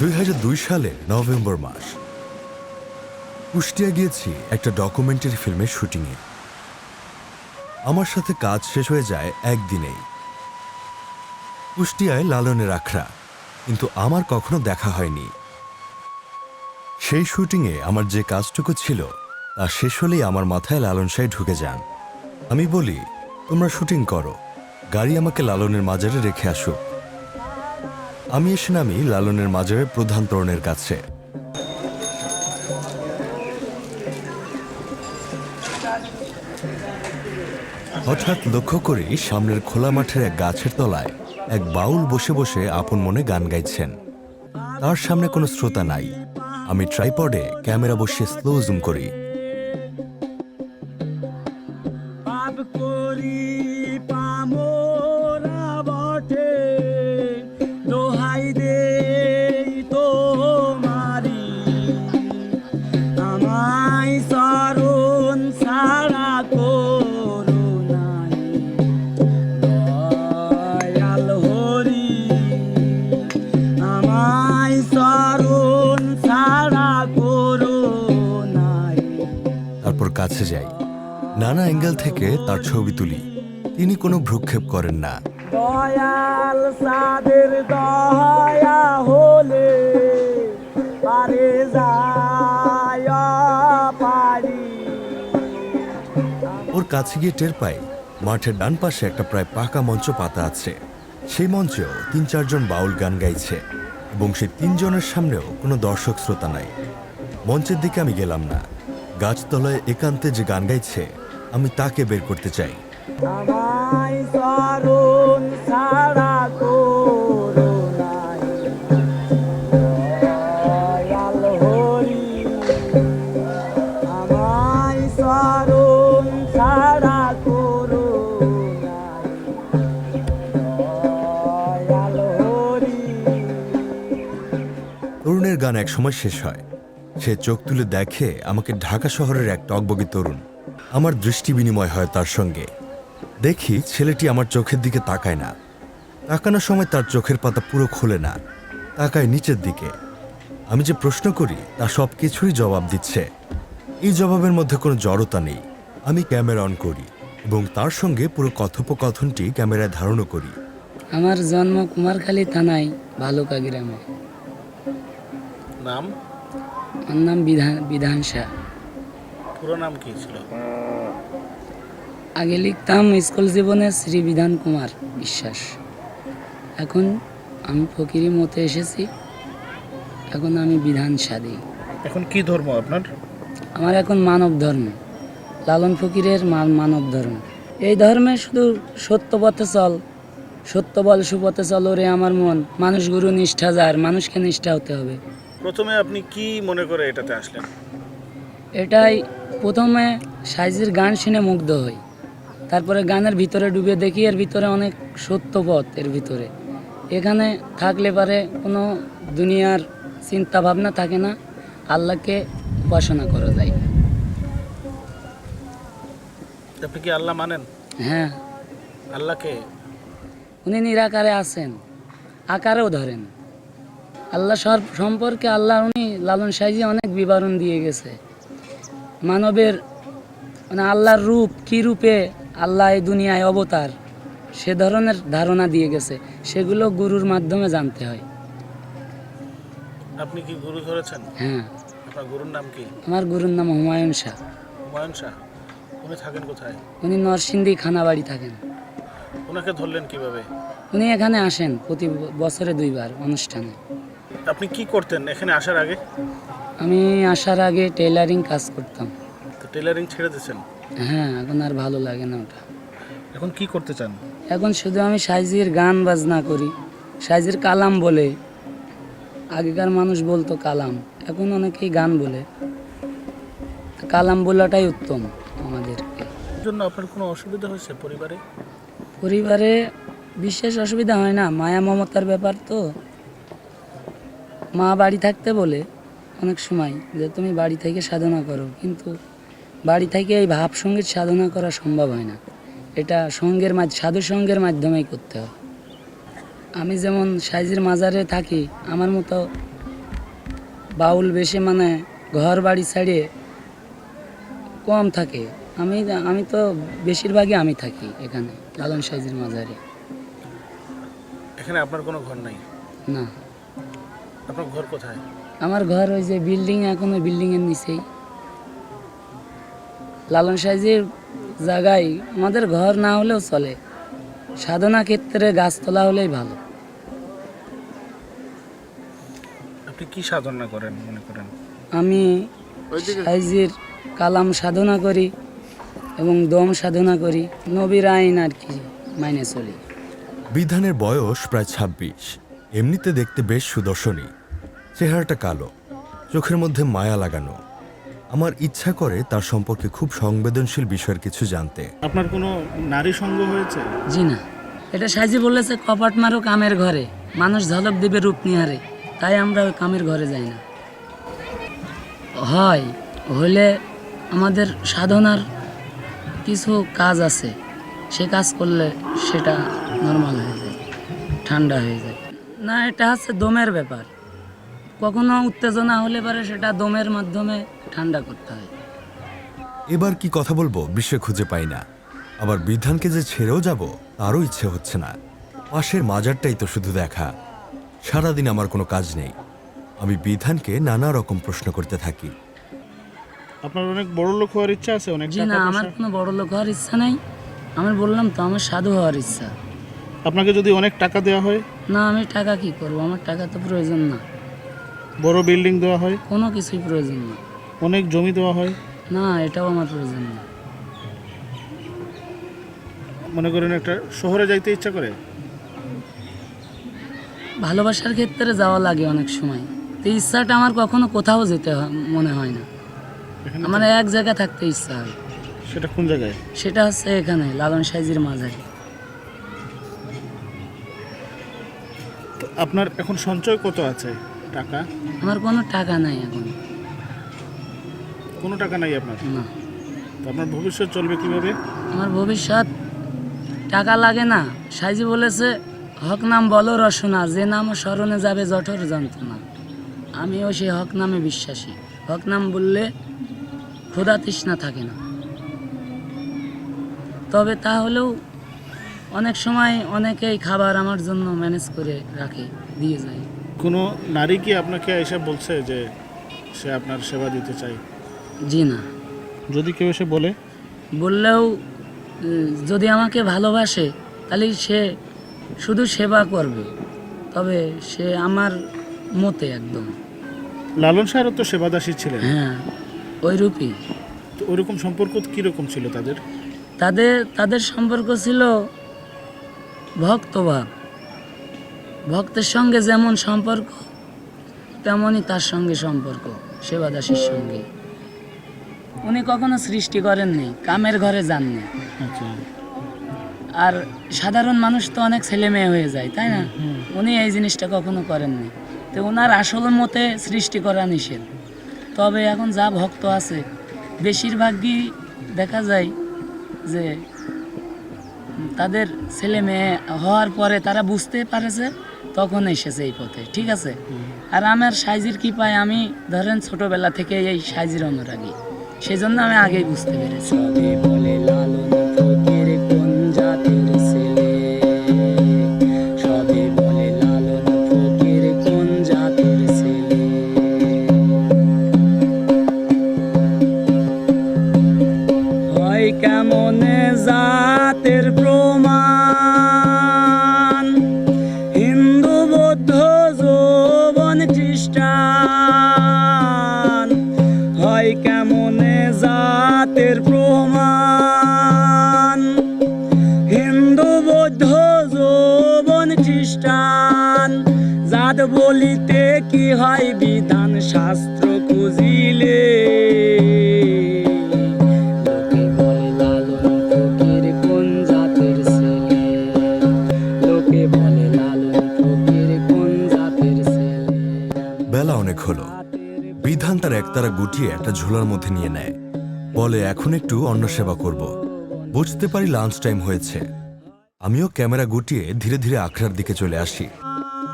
2002 সালের নভেম্বর মাস। কুষ্টিয়া গিয়েছি একটা ডকুমেন্টারি ফিল্মের শুটিংয়ে। আমার সাথে কাজ শেষ হয়ে যায় একদিনেই। কুষ্টিয়ায় লালনের আখড়া, কিন্তু আমার কখনো দেখা হয়নি। সেই শুটিংয়ে আমার যে কাজটুকু ছিল তা শেষ হলেই আমার মাথায় লালন সাহেব ঢুকে যান। আমি বলি, তোমরা শুটিং করো, গাড়ি আমাকে লালনের মাজারে রেখে আসুক। আমি এসে নামি লালনের মাজারের প্রধান তরুণের কাছে। হঠাৎ লক্ষ্য করি সামনের খোলা মাঠের এক গাছের তলায় এক বাউল বসে বসে আপন মনে গান গাইছেন। তার সামনে কোনো শ্রোতা নাই। আমি ট্রাইপডে ক্যামেরা বসিয়ে স্লো জুম করি। তারপর কাছে যাই, নানা অ্যাঙ্গেল থেকে তার ছবি তুলি। তিনি কোনো ভ্রুক্ষেপ করেন না। দয়াল সাদের দয়া হলে পারে যায় পারি। ওর কাছে গিয়ে টের পাই মাঠের ডান পাশে একটা প্রায় পাকা মঞ্চ পাতা আছে। সেই মঞ্চেও 3-4 জন বাউল গান গাইছে এবং সেই 3 জনের সামনেও কোনো দর্শক শ্রোতা নাই। মঞ্চের দিকে আমি গেলাম না। গাছতলায় একান্তে যে গান গাইছে আমি তাকে বের করতে চাই। আমায় স্মরণ ছাড়া করো নাই দয়াল হরি। আমায় স্মরণ ছাড়া করো নাই দয়াল হরি। তরুণের গান এক সময় শেষ হয়। সে চোখ তুলে দেখে আমাকে ঢাকা শহরের এক টকবগি তরুণ। আমার দৃষ্টি বিনিময় হয় তার সঙ্গে। দেখি ছেলেটি আমার চোখের দিকে তাকায় না। তাকানোর সময় তার চোখের পাতা পুরো খোলে না, তাকায় নিচের দিকে। আমি যে প্রশ্ন করি তা সব কিছুরই জবাব দিচ্ছে। এই জবাবের মধ্যে কোনো জড়তা নেই। আমি ক্যামেরা অন করি এবং তার সঙ্গে পুরো কথোপকথনটি ক্যামেরায় ধারণও করি। আমার জন্ম কুমারখালী থানায় ভালুকা গ্রামে। নাম? আমার নাম বিধান শাহ। পুরো নাম কি ছিল? আগে লিখতাম স্কুল জীবনে শ্রী বিধান কুমার বিশ্বাস। এখন আমি ফকিরি মতে এসেছি, এখন আমি বিধান শাহ দিই। এখন কি ধর্ম আপনার? আমার এখন মানব ধর্ম, লালন ফকিরের মানব ধর্ম। এই ধর্মে শুধু সত্য পথে চল, সত্য বল সুপথে চল ওরে আমার মন। মানুষ গুরু নিষ্ঠা যার, মানুষকে নিষ্ঠা হতে হবে। প্রথমে আপনি কি মনে করে এটাতে আসলেন? এটাই প্রথমে সাইজির গান শুনে মুগ্ধ হই, তারপরে গানের ভিতরে ডুবে দেখি এর ভিতরে অনেক সত্য পথ। এর ভিতরে এখানে থাকলে পারে কোনো দুনিয়ার চিন্তা ভাবনা থাকে না, আল্লাহকে উপাসনা করা যায়। আপনি কি আল্লাহ মানেন? হ্যাঁ, আল্লাহকে? উনি নিরাকারে আছেন, আকারেও ধরেন। আল্লাহ সম্পর্কে আল্লাহ উনি লালন সাইজি অনেক বিবরণ দিয়ে গেছে। মানবের মানে আল্লাহর রূপ কী রূপে আল্লাহ এই দুনিয়ায় অবতার, সে ধরনের ধারণা দিয়ে গেছে। সেগুলো গুরুর মাধ্যমে জানতে হয়। আপনি কি গুরু ধরেছেন? হ্যাঁ। আপনার গুরুর নাম কি? আমার গুরুর নাম হুমায়ুন শাহ। হুমায়ুন শাহ। উনি থাকেন কোথায়? উনি নরসিংদী খানাবাড়ি থাকেন। ওনাকে ধরলেন কিভাবে? উনি এখানে আসেন প্রতি বছরে 2 বার অনুষ্ঠানে। আপনি কি করতেন এখানে আসার আগে? আমি আসার আগে টেইলারিং কাজ করতাম। তো টেলারিং ছেড়ে দিয়েছেন? হ্যাঁ, এখন আর ভালো লাগে না ওটা। এখন কি করতে চান? এখন শুধু আমি সাইজির গান বাজনা করি, সাইজির কালাম বলে। আগেকার মানুষ বলতো কালাম, এখন অনেকেই গান বলে। কালাম বলাটাই উত্তম আমাদেরকে। এর জন্য আপনার কোনো অসুবিধা হয়েছে পরিবারে? পরিবারে বিশেষ অসুবিধা হয় না, মায়া মমতার ব্যাপার তো। মা বাড়ি থাকতে বলে অনেক সময় যে তুমি বাড়ি থেকে সাধনা করো, কিন্তু বাড়ি থেকে এই ভাব সঙ্গীত সাধনা করা সম্ভব হয় না। এটা সাধু সঙ্গের মাধ্যমেই করতে হয়। আমি যেমন সাইজির মাজারে থাকি, আমার মতো বাউল বেশি মানে ঘর বাড়ি ছাড়িয়ে কম থাকে। আমি তো বেশিরভাগই আমি থাকি এখানে লালন সাইজির মাজারে। এখানে আপনার কোনো ঘর নাই? না, আপনার ঘর কোথায়? আমার ঘর ওই যে বিল্ডিং, এখনো বিল্ডিংয়ের নিচেই লালন সাইজির জায়গায় আমাদের ঘর না হলেও চলে। সাধনা ক্ষেত্রে গাছতলা হলেই ভালো। আপনি কি সাধনা করেন মনে করেন? আমি সাইজির কালাম সাধনা করি এবং দম সাধনা করি, নবীর আইন আর কি মাইনে চলি। বিধানের বয়স প্রায় ২৬। এমনিতে দেখতে বেশ সুদর্শনী, চেহারাটা কালো, চোখের মধ্যে মায়া লাগানো। আমার ইচ্ছা করে তার সম্পর্কে খুব সংবেদনশীল বিষয়ের কিছু জানতে। আপনার কোনো নারী সঙ্গ হয়েছে? জি না, এটা সাইজি বলেছে কপাট মারো কামের ঘরে, মানুষ ঝলক দিবে রূপ নিহারে, তাই আমরা ওই কামের ঘরে যাই না। হয় হলে আমাদের সাধনার কিছু কাজ আছে, সে কাজ করলে সেটা নর্মাল হয়ে যায়, ঠান্ডা হয়ে যায়। না, এটা হচ্ছে দমের ব্যাপার। কখনো উত্তেজনা হলে পারে সেটা দমের মাধ্যমে ঠান্ডা করতে হয়। এবার কি কথা বলবো বিশ্বে খুঁজে পাই না। আবার বিধানকে যে ছেড়েও যাব তারও ইচ্ছে হচ্ছে না। পাশের মাজারটাই তো শুধু দেখা। সারাদিন আমার কোনো কাজ নেই। আমি বিধানকে নানা রকম প্রশ্ন করতে থাকি। আপনার অনেক বড় লোক হওয়ার ইচ্ছা আছে? অনেক জি টাকা না, পয়সা? আমার কোনো বড় লোক হওয়ার ইচ্ছা নাই। আমি বললাম তো, আমার সাধু হওয়ার ইচ্ছা। আপনাকে যদি অনেক টাকা দেওয়া হয়? না, আমি টাকা কি করব, আমার টাকা তো প্রয়োজন না। বড় বিল্ডিং দেওয়া হয়? কোনো কিছুই প্রয়োজন না। অনেক জমি দেওয়া হয়? না, এটাও আমার প্রয়োজন না। মনে করেন একটা শহরে যাইতে ইচ্ছা করে? ভালোবাসার ক্ষেত্রে যাওয়া লাগে অনেক সময়, তো ইচ্ছাটা আমার কখনো কোথাও যেতে মনে হয় না। এখানে আমার এক জায়গায় থাকতে ইচ্ছা হয়। সেটা কোন জায়গায়? সেটা হচ্ছে এখানে লালন সাইজির মাজারে। তো আপনার এখন সঞ্চয় কত আছে টাকা? আমার কোনো টাকা নাই এখন। কোনো টাকা নাই আপনার? না, তো আপনার ভবিষ্যৎ চলবে কিভাবে? আমার ভবিষ্যৎ টাকা লাগে না। সাইজি বলেছে হক নাম বলো রসনা, যে নাম স্মরণে যাবে জঠর যন্ত্রণা। আমিও সেই হক নামে বিশ্বাসী। হক নাম বললে ক্ষুধা তৃষ্ণা থাকে না। তবে তাহলেও অনেক সময় অনেকেই খাবার আমার জন্য ম্যানেজ করে রাখে, দিয়ে যায়। কোনো নারী কি আপনাকে এসে বলছে যে সে আপনার সেবা দিতে চায়? জি না, যদি কেউ এসে বলে? বললেও যদি আমাকে ভালোবাসে তাহলে সে শুধু সেবা করবে, তবে সে আমার মতে একদম। লালন সাহেব তো সেবাদাসী ছিলেন, হ্যাঁ, ওই রূপই। তো ওইরকম সম্পর্ক কীরকম ছিল তাদের? তাদের সম্পর্ক ছিল ভক্তভাব। ভক্তের সঙ্গে যেমন সম্পর্ক তেমনই তার সঙ্গে সম্পর্ক সেবাদাসীর সঙ্গে। উনি কখনো সৃষ্টি করেননি, কামের ঘরে যাননি। আচ্ছা। আর সাধারণ মানুষ তো অনেক ছেলে মেয়ে হয়ে যায়, তাই না? উনি এই জিনিসটা কখনো করেননি। তো ওনার আসল মতে সৃষ্টি করা নিষেধ। তবে এখন যা ভক্ত আছে বেশিরভাগই দেখা যায় যে তাদের ছেলে মেয়ে হওয়ার পরে তারা বুঝতে পারেছে, তখন এসেছে এই পথে, ঠিক আছে? আর আমার সাইজির কৃপায় আমি ধরেন ছোটবেলা থেকে এই সাইজির অনুরাগী, সেজন্য আমি আগেই বুঝতে পেরেছি। বলে লালন ফকির কোন জাতির ছেলে, সবে বলে লালন ফকির কোন জাতির ছেলে। হয় কেমনে জাতের প্রমাণ, হিন্দু বৌদ্ধ যৌবন খ্রিস্টান। হয় কেমনে জাতের প্রমাণ, হিন্দু বৌদ্ধ যৌবন খ্রিস্টান। জাত বলিতে কি হয় বিধান শাস্ত্র খুঁজিলে। লোকে বলে লালন ফকির কোন জাতের ছেলে, লোকে বলে লালন ফকির কোন জাতের ছেলে। বেলা অনেক হলো। বিধান তার একতারা গুটিয়ে একটা ঝোলার মধ্যে নিয়ে নেয়, বলে এখন একটু অন্ন সেবা করব। বুঝতে পারি লাঞ্চ টাইম হয়েছে। আমিও ক্যামেরা গুটিয়ে ধীরে ধীরে আখড়ার দিকে চলে আসি।